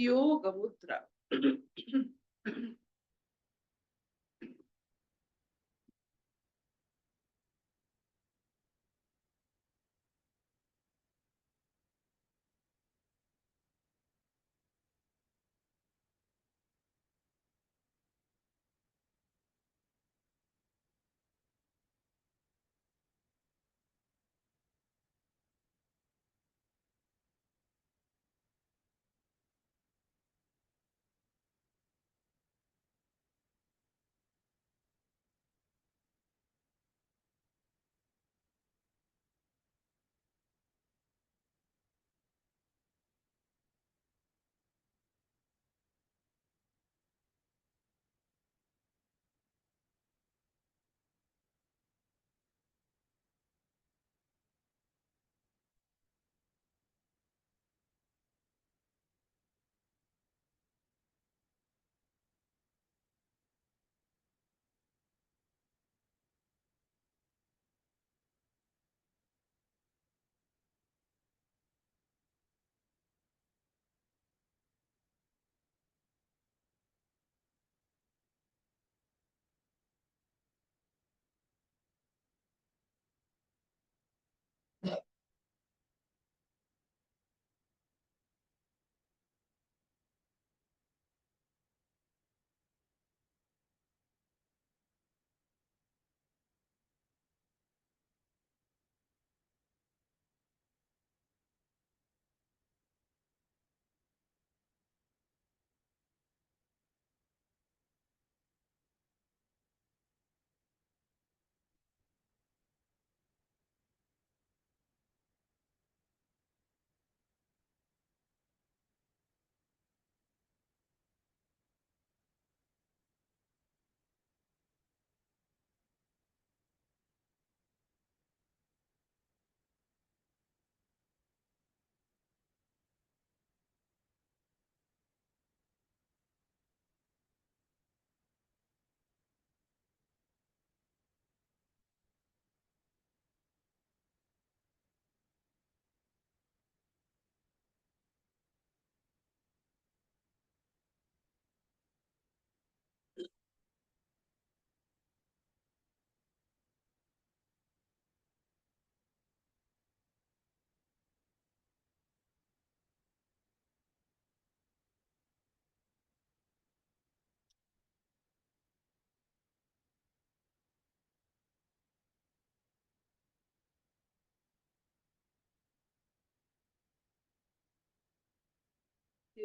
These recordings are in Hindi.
योग मुद्रा।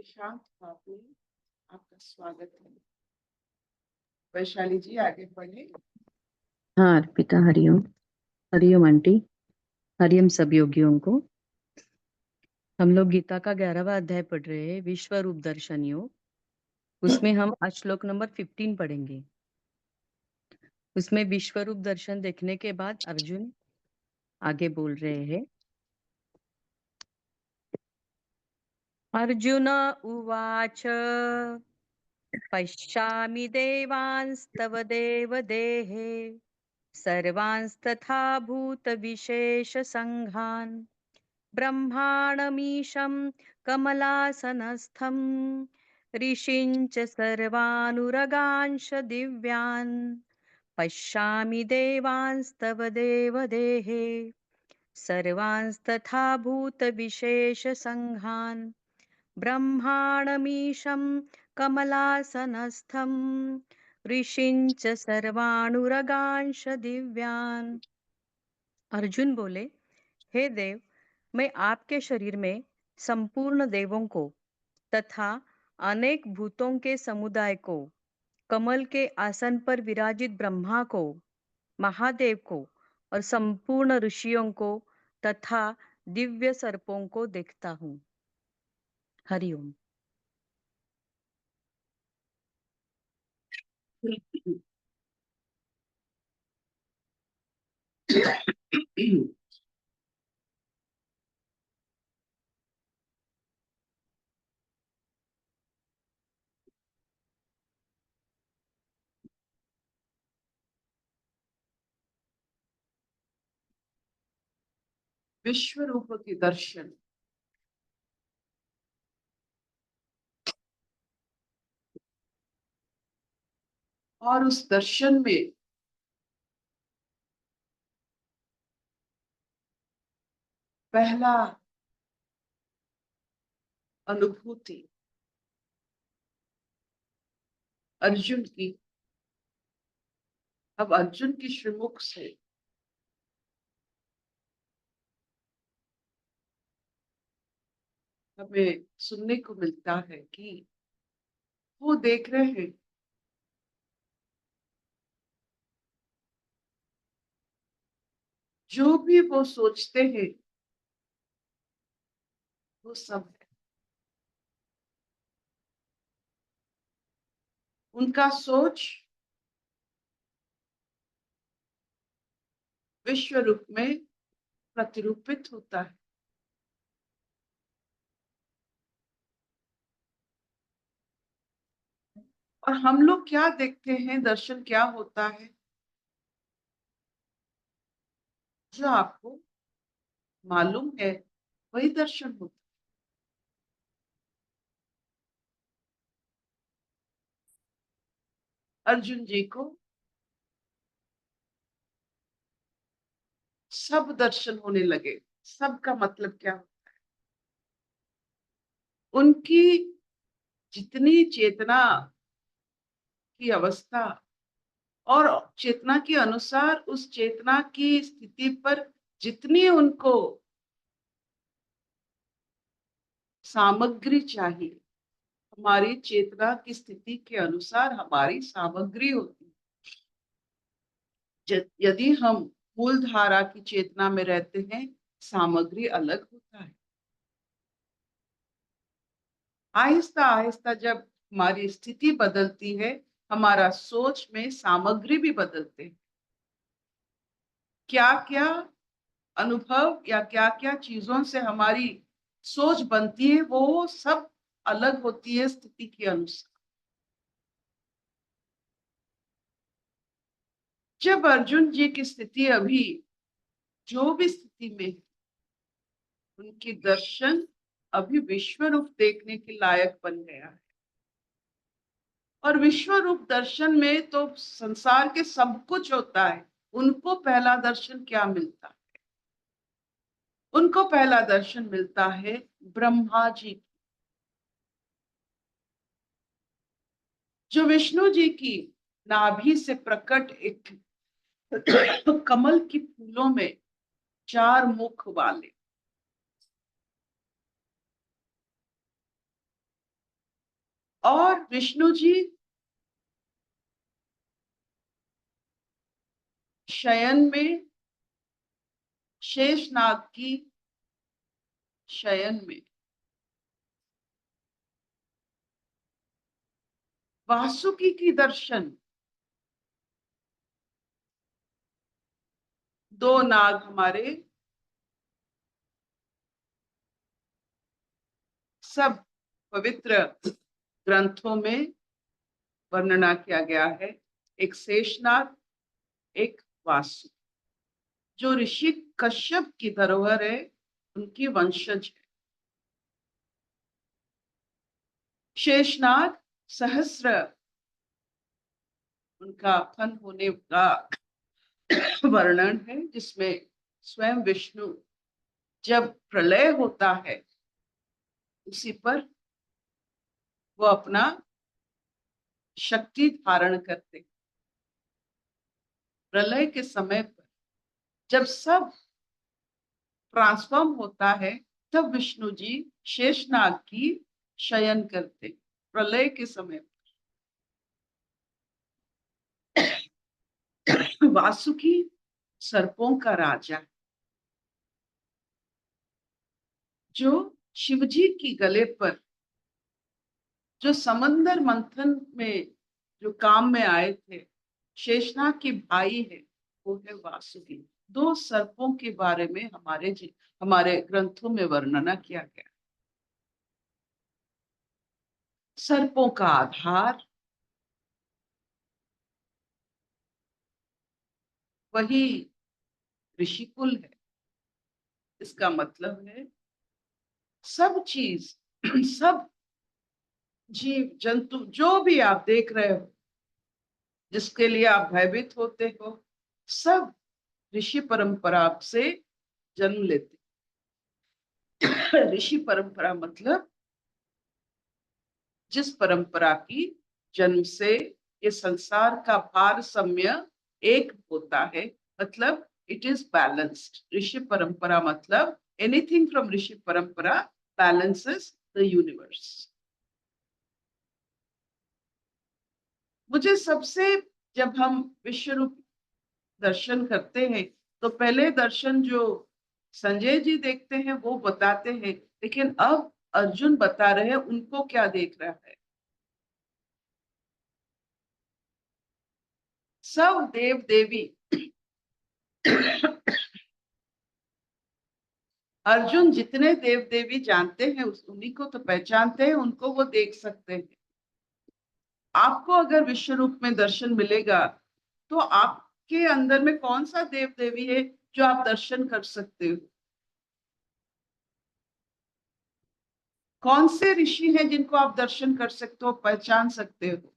शांत भाव में आपका स्वागत है। वैशाली जी आगे बढ़े। हाँ अर्पिता, हरिओम। हरिओम आंटी। हरिओम सब योगियों को। हम लोग गीता का 11वां अध्याय पढ़ रहे हैं, विश्व रूप दर्शन योग। उसमें हम आज श्लोक नंबर 15 पढ़ेंगे। उसमें विश्व रूप दर्शन देखने के बाद अर्जुन आगे बोल रहे हैं। अर्जुन उवाच पश्यामि देवांस्तव देवदेहे सर्वांस्तथा भूतविशेषसङ्घान् ब्रह्माणमीशं कमलासनस्थं ऋषिञ्च सर्वानुरगांश दिव्यान् पश्यामि देवांस्तव देवदेहे सर्वांस्तथा भूतविशेषसङ्घान् ब्रह्माणमीशं कमलासनस्थं ऋषिञ्च सर्वानुरगांश दिव्यान्। अर्जुन बोले, हे देव, मैं आपके शरीर में संपूर्ण देवों को तथा अनेक भूतों के समुदाय को, कमल के आसन पर विराजित ब्रह्मा को, महादेव को और संपूर्ण ऋषियों को तथा दिव्य सर्पों को देखता हूँ। हरिओम। विश्व रूप के दर्शन। और उस दर्शन में पहला अनुभूति अर्जुन की, अब अर्जुन की श्रीमुख से हमें सुनने को मिलता है कि वो देख रहे हैं जो भी वो सोचते हैं वो सब है। उनका सोच विश्व रूप में प्रतिरूपित होता है। और हम लोग क्या देखते हैं, दर्शन क्या होता है? जो आपको मालूम है वही दर्शन होता है। अर्जुन जी को सब दर्शन होने लगे। सब का मतलब क्या? उनकी जितनी चेतना की अवस्था और चेतना के अनुसार उस चेतना की स्थिति पर जितनी उनको सामग्री चाहिए, हमारी चेतना की स्थिति के अनुसार हमारी सामग्री होती है। यदि हम मूल धारा की चेतना में रहते हैं, सामग्री अलग होता है। आहिस्ता आहिस्ता जब हमारी स्थिति बदलती है, हमारा सोच में सामग्री भी बदलते हैं। क्या क्या अनुभव या क्या क्या चीजों से हमारी सोच बनती है, वो सब अलग होती है स्थिति के अनुसार। जब अर्जुन जी की स्थिति अभी जो भी स्थिति में है, उनकी दर्शन अभी विश्व रूप देखने के लायक बन गया है। और विश्व रूप दर्शन में तो संसार के सब कुछ होता है। उनको पहला दर्शन क्या मिलता है? उनको पहला दर्शन मिलता है ब्रह्मा जी, जो विष्णु जी की नाभि से प्रकट एक कमल की फूलों में चार मुख वाले, और विष्णु जी शयन में शेषनाग की शयन में वासुकी की दर्शन, दो नाग हमारे सब पवित्र ग्रंथों में वर्णना किया गया है। एक शेषनाग, एक वासु, जो ऋषि कश्यप की धरोहर है, उनकी वंशज है। शेषनाग सहस्र उनका फन होने का वर्णन है, जिसमें स्वयं विष्णु जब प्रलय होता है उसी पर वो अपना शक्ति धारण करते। प्रलय के समय पर जब सब ट्रांसफॉर्म होता है, तब विष्णु जी शेषनाग की शयन करते प्रलय के समय पर। वासुकी सर्पों का राजा, जो शिवजी की गले पर, जो समंदर मंथन में जो काम में आए थे, शेषनाग के भाई है, वो है वासुकी। दो सर्पों के बारे में हमारे ग्रंथों में वर्णना किया गया। सर्पों का आधार वही ऋषिकुल है। इसका मतलब है सब चीज सब जीव जंतु जो भी आप देख रहे हो, जिसके लिए आप भयभीत होते हो, सब ऋषि परंपरा से जन्म लेते। ऋषि परंपरा मतलब जिस परंपरा की जन्म से ये संसार का भारसाम्य एक होता है, मतलब इट इज बैलेंस्ड। ऋषि परंपरा मतलब एनीथिंग फ्रॉम ऋषि परंपरा बैलेंसेस द यूनिवर्स। मुझे सबसे, जब हम विश्व रूप दर्शन करते हैं तो पहले दर्शन जो संजय जी देखते हैं वो बताते हैं, लेकिन अब अर्जुन बता रहे हैं उनको क्या देख रहा है। सब देव देवी अर्जुन जितने देव देवी जानते हैं उन्हीं को तो पहचानते हैं, उनको वो देख सकते हैं। आपको अगर विश्व रूप में दर्शन मिलेगा तो आपके अंदर में कौन सा देव देवी है जो आप दर्शन कर सकते हो? कौन से ऋषि हैं जिनको आप दर्शन कर सकते हो, पहचान सकते हो?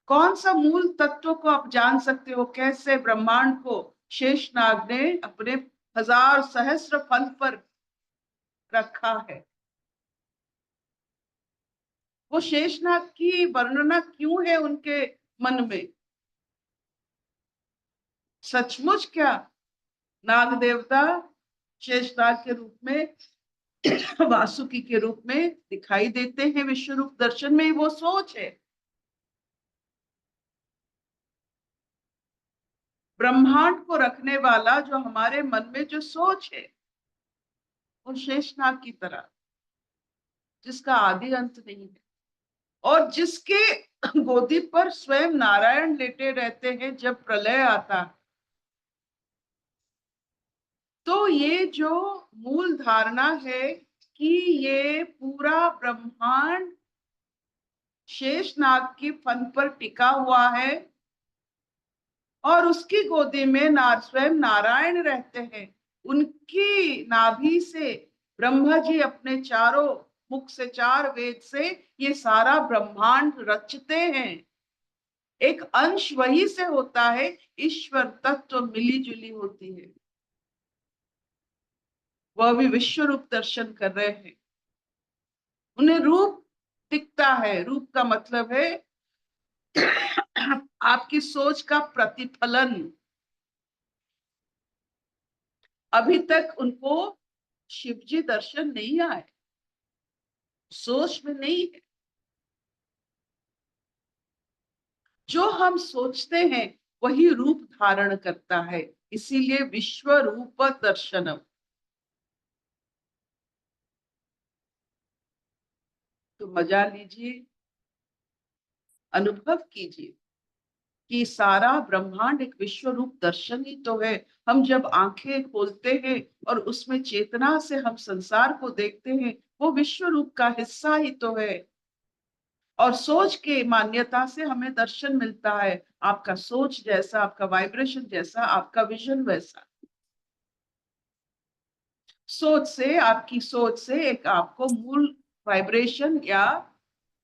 कौन सा मूल तत्व को आप जान सकते हो? कैसे ब्रह्मांड को शेषनाग ने अपने हजार सहस्त्र फन पर रखा है? वो शेषनाग की वर्णना क्यों है उनके मन में? सचमुच क्या नाग देवता शेषनाग के रूप में वासुकी के रूप में दिखाई देते हैं? विश्व रूप दर्शन में वो सोच है। ब्रह्मांड को रखने वाला जो हमारे मन में जो सोच है वो शेषनाग की तरह, जिसका आदि अंत नहीं है, और जिसके गोदी पर स्वयं नारायण लेटे रहते हैं जब प्रलय आता। तो ये जो मूल धारणा है कि ये पूरा ब्रह्मांड शेषनाग की फन पर टिका हुआ है और उसकी गोदी में स्वयं नारायण रहते हैं, उनकी नाभि से ब्रह्मा जी अपने चारों मुख से, चार वेद से ये सारा ब्रह्मांड रचते हैं। एक अंश वही से होता है, ईश्वर तत्व मिली जुली होती है। वह भी विश्व रूप दर्शन कर रहे हैं। उन्हें रूप दिखता है। रूप का मतलब है आपकी सोच का प्रतिफलन। अभी तक उनको शिवजी दर्शन नहीं आए, सोच में नहीं है। जो हम सोचते हैं वही रूप धारण करता है, इसीलिए विश्व रूप दर्शनम। तो मजा लीजिए, अनुभव कीजिए कि सारा ब्रह्मांड एक विश्व रूप दर्शन ही तो है। हम जब आंखें खोलते हैं और उसमें चेतना से हम संसार को देखते हैं, वो विश्व रूप का हिस्सा ही तो है। और सोच के मान्यता से हमें दर्शन मिलता है। आपका सोच जैसा, आपका वाइब्रेशन जैसा, आपका विजन वैसा। सोच से, आपकी सोच से एक आपको मूल वाइब्रेशन या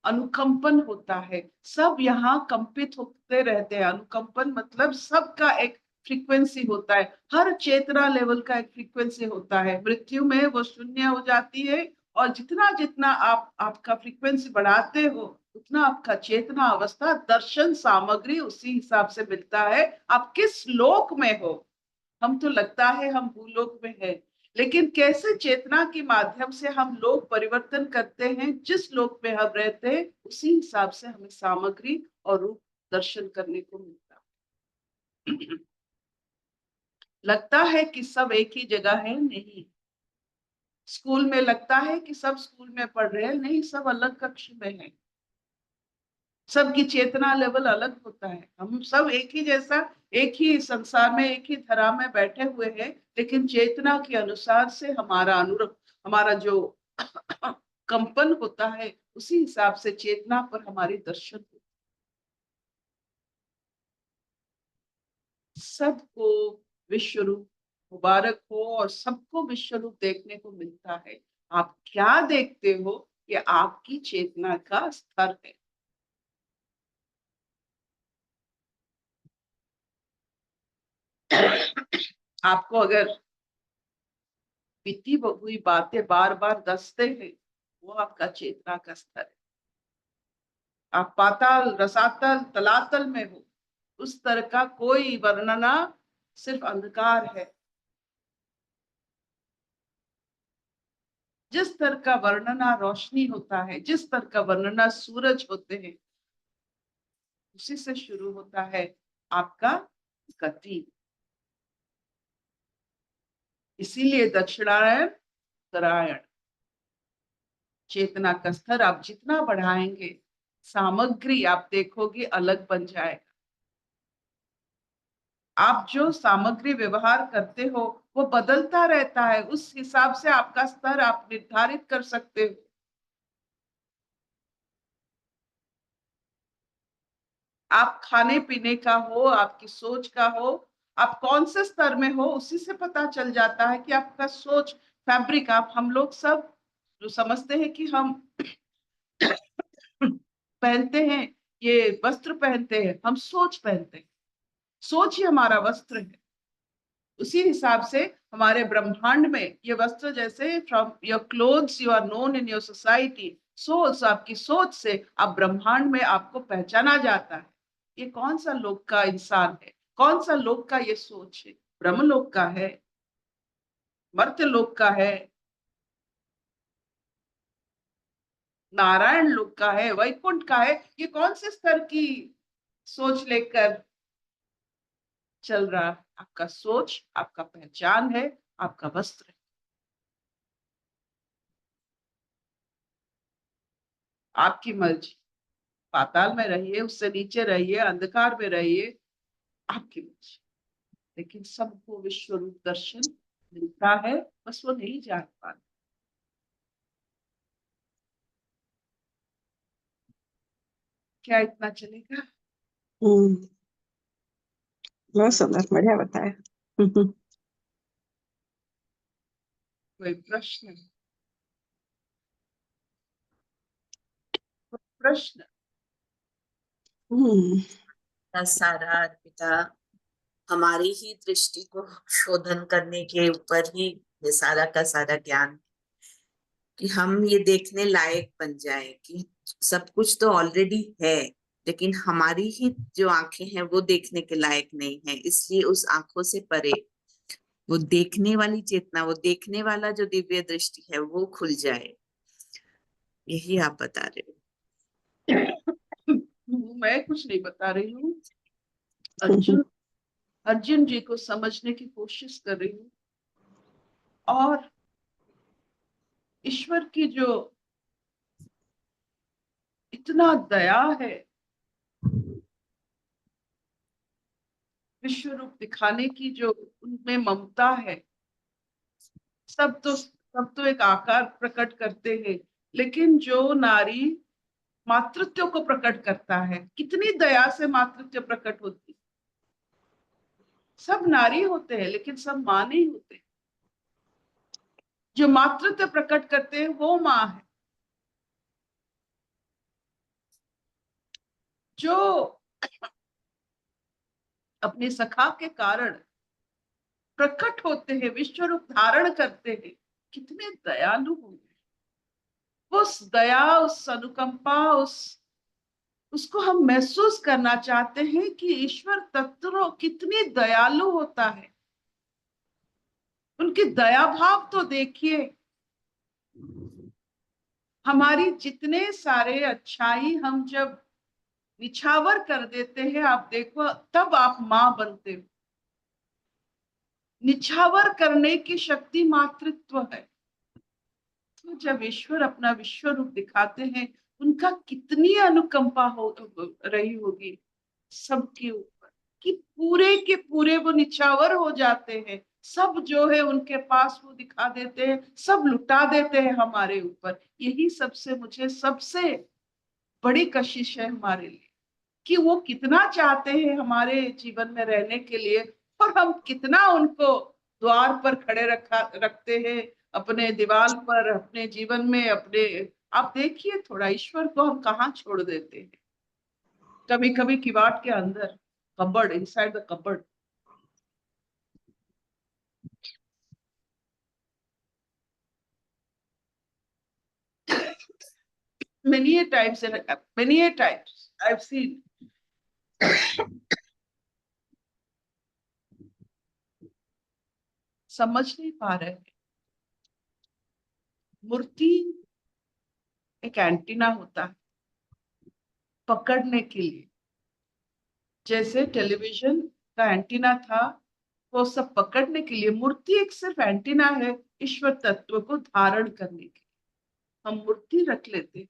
अनुकंपन होता है। सब यहाँ कंपित होते रहते हैं। अनुकंपन मतलब सबका एक फ्रीक्वेंसी होता है। हर चेतना लेवल का एक फ्रीक्वेंसी होता है। मृत्यु में वो शून्य हो जाती है, और जितना जितना आप आपका फ्रीक्वेंसी बढ़ाते हो उतना आपका चेतना अवस्था, दर्शन सामग्री उसी हिसाब से मिलता है। आप किस लोक में हो? हम तो लगता है हम भूलोक में है, लेकिन कैसे चेतना के माध्यम से हम लोग परिवर्तन करते हैं। जिस लोक में हम रहते हैं उसी हिसाब से हमें सामग्री और रूप दर्शन करने को मिलता है। लगता है कि सब एक ही जगह है, नहीं। स्कूल में लगता है कि सब स्कूल में पढ़ रहे हैं, नहीं, सब अलग कक्ष में है। सबकी चेतना लेवल अलग होता है। हम सब एक ही जैसा, एक ही संसार में, एक ही धरा में बैठे हुए हैं, लेकिन चेतना के अनुसार से हमारा अनुरूप, हमारा जो कंपन होता है उसी हिसाब से चेतना पर हमारी दर्शन होती है। सबको विश्व रूप मुबारक हो और सबको विश्व रूप देखने को मिलता है। आप क्या देखते हो ये आपकी चेतना का स्तर है। आपको अगर बीती हुई बातें बार बार दसते हैं, वो आपका चेतना का स्तर है। आप पाताल, रसातल, तलातल में हो, उस स्तर का कोई वर्णना सिर्फ अंधकार है। जिस स्तर का वर्णना रोशनी होता है, जिस स्तर का वर्णना सूरज होते हैं, उसी से शुरू होता है आपका गति। इसीलिए दक्षिणायन उत्तरायण। चेतना का स्तर आप जितना बढ़ाएंगे, सामग्री आप देखोगे अलग बन जाएगा। आप जो सामग्री व्यवहार करते हो वो बदलता रहता है, उस हिसाब से आपका स्तर आप निर्धारित कर सकते हो। आप खाने पीने का हो, आपकी सोच का हो, आप कौन से स्तर में हो, उसी से पता चल जाता है कि आपका सोच, फैब्रिक। आप हम लोग सब जो समझते हैं कि हम पहनते हैं, ये वस्त्र पहनते हैं, हम सोच पहनते हैं। सोच ही हमारा वस्त्र है। उसी हिसाब से हमारे ब्रह्मांड में ये वस्त्र, जैसे from your clothes you are known in your society, so आपकी सोच से आप ब्रह्मांड में आपको पहचाना जाता है। ये कौन सा लोक का इंसान है, कौन सा लोक का ये सोच है? ब्रह्मलोक का है, मर्त्य लोक का है, नारायण लोक का है, वैकुंठ का है? ये कौन से स्तर की सोच लेकर चल रहा है? आपका सोच आपका पहचान है, आपका वस्त्र है। आपकी मर्जी, पाताल में रहिए, उससे नीचे रहिए, अंधकार में रहिए, आपकी मर्जी। लेकिन सबको विश्व रूप दर्शन मिलता है, बस वो नहीं जान पाते। क्या इतना चलेगा? हम्म, बहुत सुंदर, बढ़िया बताया। कोई प्रश्न? प्रश्न? हम्म, सारा अर्पिता, हमारी ही दृष्टि को शोधन करने के ऊपर ही ये सारा का सारा ज्ञान, कि हम ये देखने लायक बन जाए कि सब कुछ तो ऑलरेडी है, लेकिन हमारी ही जो आंखें हैं वो देखने के लायक नहीं है। इसलिए उस आंखों से परे वो देखने वाली चेतना, वो देखने वाला जो दिव्य दृष्टि है वो खुल जाए। यही आप बता रहे हो। मैं कुछ नहीं बता रही हूँ। अर्जुन अर्जुन जी को समझने की कोशिश कर रही हूँ। और ईश्वर की जो इतना दया है, विश्व रूप दिखाने की जो उनमें ममता है। सब तो एक आकार प्रकट करते हैं, लेकिन जो नारी मातृत्व को प्रकट करता है, कितनी दया से मातृत्व प्रकट होती है। सब नारी होते हैं, लेकिन सब माँ नहीं होते। जो मातृत्व प्रकट करते हैं वो माँ है। जो अपने सखा के कारण प्रकट होते हैं, विश्व रूप धारण करते हैं, कितने दयालु होंगे। उस दया, उस अनुकंपा, उसको हम महसूस करना चाहते हैं कि ईश्वर तत्व कितनी दयालु होता है। उनकी दया भाव तो देखिए। हमारी जितने सारे अच्छाई हम जब निछावर कर देते हैं, आप देखो, तब आप मां बनते हो। निछावर करने की शक्ति मातृत्व है। तो जब ईश्वर अपना विश्व रूप दिखाते हैं, उनका कितनी अनुकंपा हो रही होगी सबके ऊपर, कि पूरे के पूरे वो निछावर हो जाते हैं। सब जो है उनके पास वो दिखा देते हैं, सब लुटा देते हैं हमारे ऊपर। यही सबसे मुझे सबसे बड़ी कशिश है हमारे लिए, कि वो कितना चाहते हैं हमारे जीवन में रहने के लिए, और हम कितना उनको द्वार पर खड़े रखते हैं, अपने दीवार पर, अपने जीवन में, अपने। आप देखिए थोड़ा, ईश्वर को हम कहाँ छोड़ देते हैं। कभी कभी किवाड़ के अंदर, cupboard, inside the cupboard. many a times I've seen समझ नहीं पा रहे हैं। मूर्ति एक एंटीना होता है पकड़ने के लिए, जैसे टेलीविजन का एंटीना था, वो सब पकड़ने के लिए। मूर्ति एक सिर्फ एंटीना है ईश्वर तत्व को धारण करने के लिए। हम मूर्ति रख लेते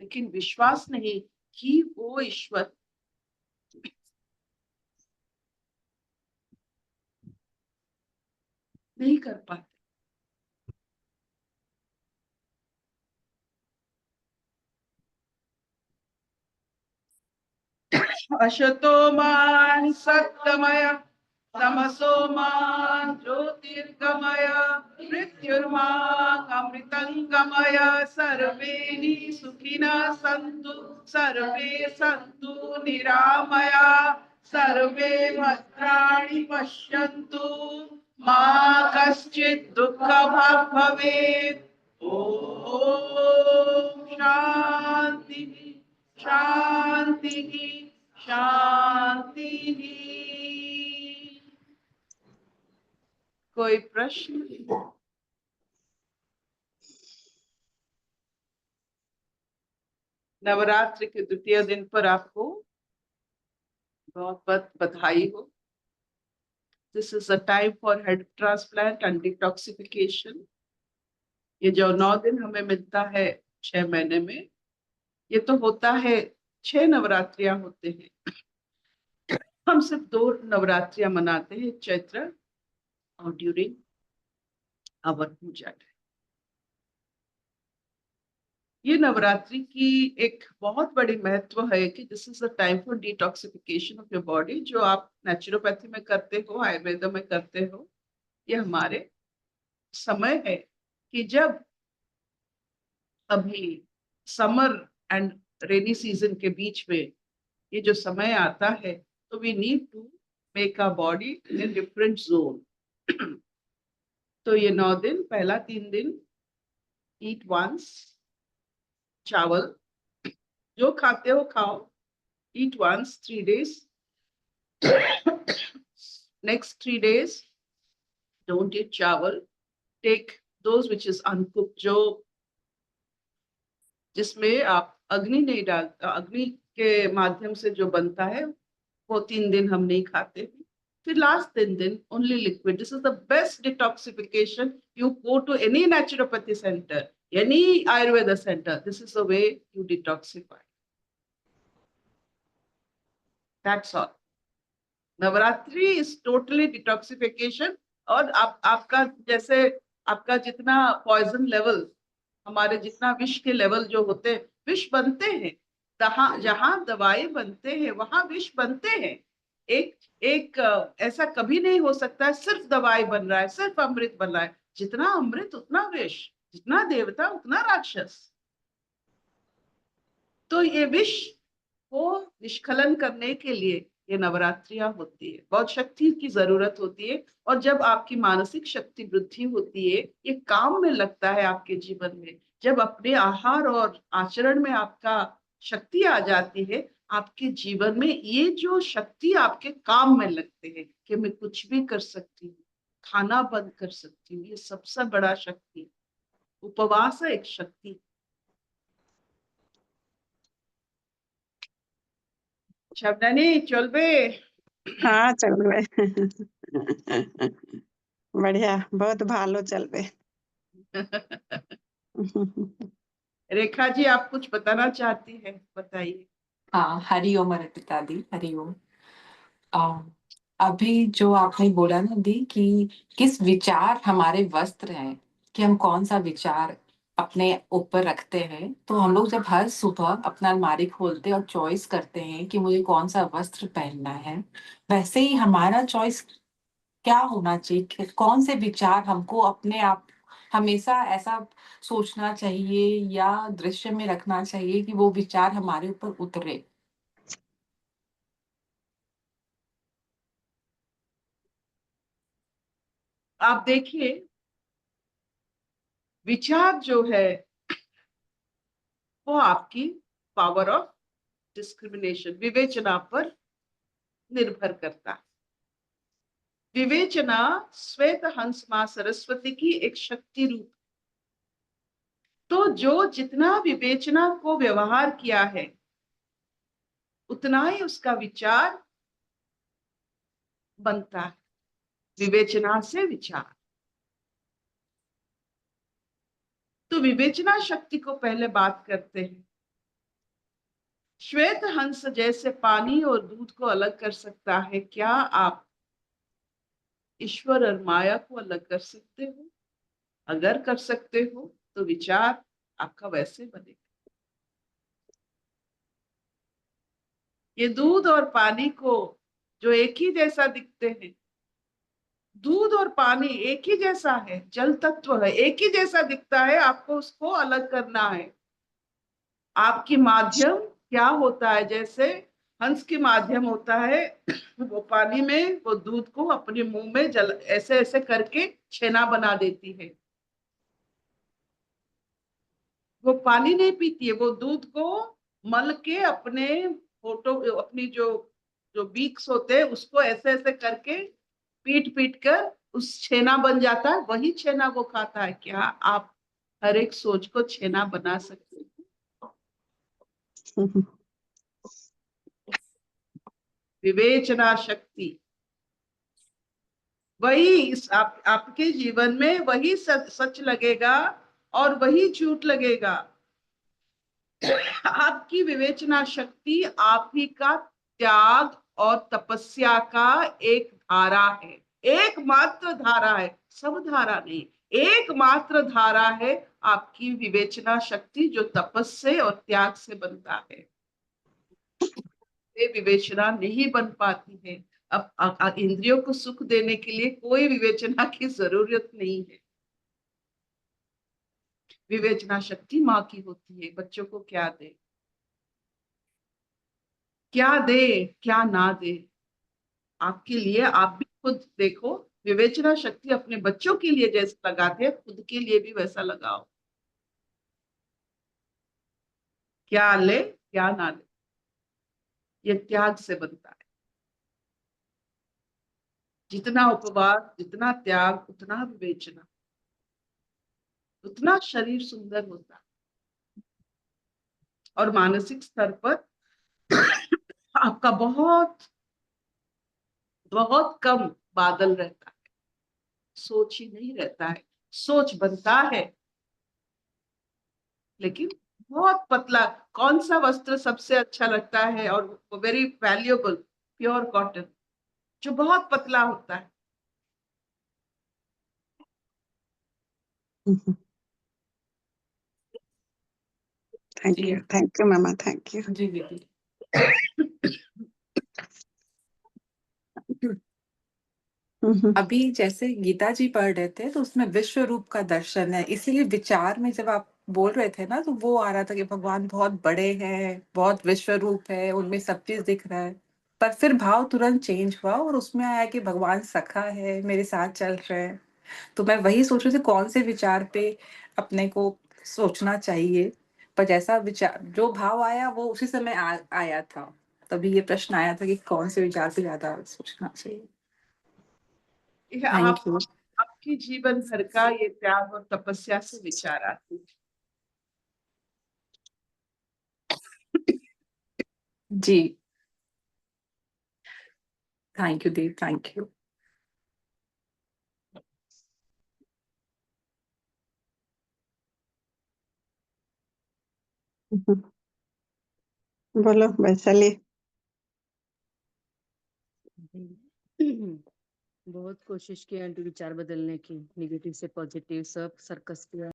लेकिन विश्वास नहीं कि वो ईश्वर नहीं कर पाते। अशतो मा सत्तमय तमसो मा ज्योतिर्गमय मृत्युर्मा अमृतंगमय। सर्वे सुखिनः सन्तु सर्वे सन्तु निरामया सर्वे भद्राणि पश्यन्तु मा कश्चित् दुःखभाग् भवेत्। ओम शांति शांति शांति। कोई प्रश्न? नवरात्रि के द्वितीय दिन पर आपको बहुत बहुत बधाई हो। This is a time for head transplant and detoxification. ये जो 9 दिन हमें मिलता है 6 महीने में, ये तो होता है 6 नवरात्रियां होते हैं। हम सिर्फ 2 नवरात्रियां मनाते हैं, चैत्र और ड्यूरिंग आवर पूजा। ये नवरात्रि की एक बहुत बड़ी महत्व है कि this is the time for detoxification of your body. जो आप नेचुरोपैथी में करते हो, आयुर्वेद में करते हो, ये हमारे समय है कि जब अभी समर एंड रेनी सीजन के बीच में ये जो समय आता है, तो we need to make a body in different zone. तो ये 9 दिन, पहला 3 दिन ईट वंस, चावल जो खाते हो खाओ, eat once 3 days. Next 3 days don't eat chawal, take those which is uncooked, जो जिसमें आप अग्नि नहीं डालता, अग्नि के माध्यम से जो बनता है, वो 3 दिन हम नहीं खाते। फिर लास्ट 3 दिन only liquid. This is the best detoxification. You go to any naturopathy center, any Ayurveda center, this is the way you detoxify. That's all. Navratri is totally detoxification. और आपका जैसे आपका जितना पॉइजन लेवल, हमारे जितना विष के लेवल जो होते हैं, विष बनते हैं जहां दवाई बनते हैं वहां विष बनते हैं। एक ऐसा कभी नहीं हो सकता है सिर्फ दवाई बन रहा है, सिर्फ अमृत बन रहा है। जितना अमृत उतना विष, जितना देवता उतना राक्षस। तो ये विष को निष्कलन करने के लिए ये नवरात्रियां होती है। बहुत शक्ति की जरूरत होती है, और जब आपकी मानसिक शक्ति वृद्धि होती है, ये काम में लगता है आपके जीवन में। जब अपने आहार और आचरण में आपका शक्ति आ जाती है, आपके जीवन में ये जो शक्ति आपके काम में लगते हैं कि मैं कुछ भी कर सकती हूँ, खाना बंद कर सकती हूँ। ये सबसे बड़ा शक्ति उपवास है, एक शक्ति। शब्दानी चलबे? हाँ चलबे। बढ़िया, बहुत भालो चलबे। रेखा जी, आप कुछ बताना चाहती हैं, बताइए। हाँ, हरिओम अर्पिता दी, हरिओम। अभी जो आपने बोला ना दी कि किस विचार हमारे वस्त्र हैं, कि हम कौन सा विचार अपने ऊपर रखते हैं। तो हम लोग जब हर सुबह अपना अलमारी खोलते हैं और चॉइस करते हैं कि मुझे कौन सा वस्त्र पहनना है, वैसे ही हमारा चॉइस क्या होना चाहिए कि कौन से विचार हमको अपने आप हमेशा ऐसा सोचना चाहिए या दृश्य में रखना चाहिए कि वो विचार हमारे ऊपर उतरे। आप देखिए, विचार जो है वो आपकी पावर ऑफ डिस्क्रिमिनेशन, विवेचना पर निर्भर करता है। विवेचना श्वेत हंस मां सरस्वती की एक शक्ति रूप। तो जो जितना विवेचना को व्यवहार किया है उतना ही उसका विचार बनता है। विवेचना से विचार। तो विवेचना शक्ति को पहले बात करते हैं। श्वेत हंस जैसे पानी और दूध को अलग कर सकता है, क्या आप ईश्वर और माया को अलग कर सकते हो? अगर कर सकते हो तो विचार आपका वैसे बनेगा। ये दूध और पानी को जो एक ही जैसा दिखते हैं, दूध और पानी एक ही जैसा है, जल तत्व है, एक ही जैसा दिखता है, आपको उसको अलग करना है। आपकी माध्यम क्या होता है? जैसे हंस की माध्यम होता है, वो पानी में वो दूध को अपने मुंह में जल ऐसे ऐसे करके छेना बना देती है। वो पानी नहीं पीती है, वो दूध को मल के अपने फोटो अपनी जो जो बीक्स होते हैं उसको ऐसे ऐसे करके पीट पीट कर उस छेना बन जाता है, वही छेना वो खाता है। क्या आप हर एक सोच को छेना बना सकते हैं? विवेचना शक्ति वही आपके जीवन में वही सच लगेगा और वही झूठ लगेगा। आपकी विवेचना शक्ति आप ही का त्याग और तपस्या का एक धारा है, एकमात्र धारा है, सब धारा नहीं, एकमात्र धारा है आपकी विवेचना शक्ति, जो तपस से और त्याग से बनता है। विवेचना नहीं बन पाती है। अब इंद्रियों को सुख देने के लिए कोई विवेचना की जरूरत नहीं है। विवेचना शक्ति माँ की होती है। बच्चों को क्या दे, क्या दे, क्या ना दे, आपके लिए आप भी खुद देखो। विवेचना शक्ति अपने बच्चों के लिए जैसे लगाते हैं, खुद के लिए भी वैसा लगाओ। क्या ले, क्या ना ले, ये त्याग से बनता है। जितना उपवास, जितना त्याग, उतना विवेचना, उतना शरीर सुंदर होता है। और मानसिक स्तर पर आपका बहुत बहुत कम बादल रहता है, सोच ही नहीं रहता है। सोच बनता है लेकिन बहुत पतला। कौन सा वस्त्र सबसे अच्छा लगता है और वेरी वैल्यूएबल? प्योर कॉटन, जो बहुत पतला होता है। थैंक यू मामा, थैंक यू। जी दीदी। अभी जैसे गीता जी पढ़ रहे थे तो उसमें विश्व रूप का दर्शन है, इसीलिए विचार में जब आप बोल रहे थे ना तो वो आ रहा था कि भगवान बहुत बड़े हैं, बहुत विश्व रूप है, उनमें सब चीज दिख रहा है। पर फिर भाव तुरंत चेंज हुआ और उसमें आया कि भगवान सखा है, मेरे साथ चल रहे हैं। तो मैं वही सोच रही थी कौन से विचार पे अपने को सोचना चाहिए। पर जैसा विचार जो भाव आया वो उसी समय आया था, तभी ये प्रश्न आया था कि कौन से विचार पे ज्यादा सोचना चाहिए। यह थैंक यू। आपकी जीवन भर का ये त्याग और तपस्या से विचार आते हैं। जी थैंक यू दी, थैंक यू। बोलो वैशाली। बहुत कोशिश की आंटी विचार बदलने की, नेगेटिव से पॉजिटिव सब सर्कस किया।